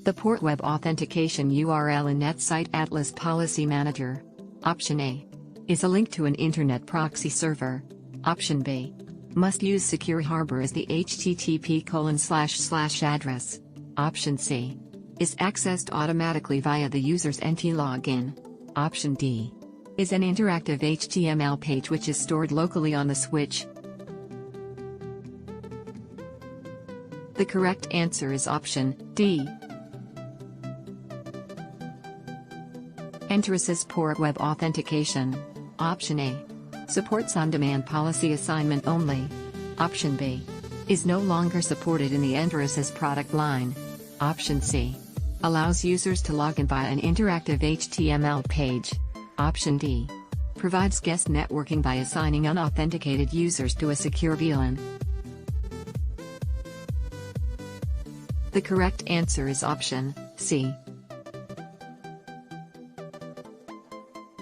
The port web authentication URL in NetSite Atlas Policy Manager. Option A. Is a link to an internet proxy server. Option B. Must use Secure Harbor as the http:// address. Option C. Is accessed automatically via the user's NT login. Option D. Is an interactive HTML page which is stored locally on the switch. The correct answer is option D. Enterasys Port Web Authentication. Option A. Supports on-demand policy assignment only. Option B. Is no longer supported in the Enterasys product line. Option C. Allows users to log in via an interactive HTML page. Option D. Provides guest networking by assigning unauthenticated users to a secure VLAN. The correct answer is option C.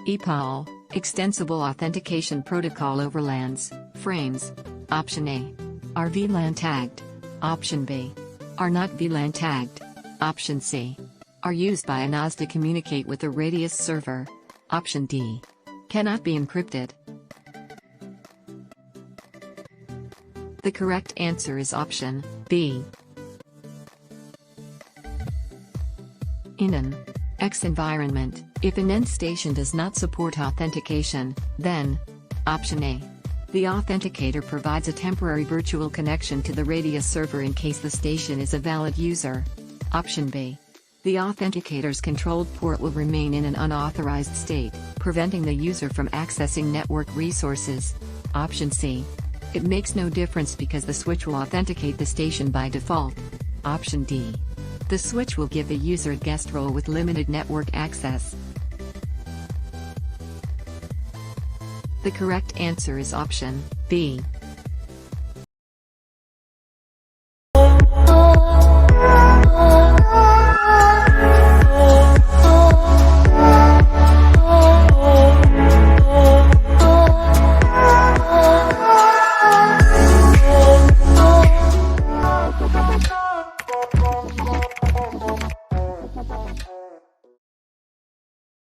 EPAL, Extensible Authentication Protocol over LANs, frames. Option A. Are VLAN tagged. Option B. Are not VLAN tagged. Option C. Are used by a NAS to communicate with the Radius server. Option D. Cannot be encrypted. The correct answer is option B. In an X environment, if an end station does not support authentication, then option A. The authenticator provides a temporary virtual connection to the Radius server in case the station is a valid user. Option B. The authenticator's controlled port will remain in an unauthorized state, preventing the user from accessing network resources. Option C. It makes no difference because the switch will authenticate the station by default. Option D. The switch will give the user a guest role with limited network access. The correct answer is option B.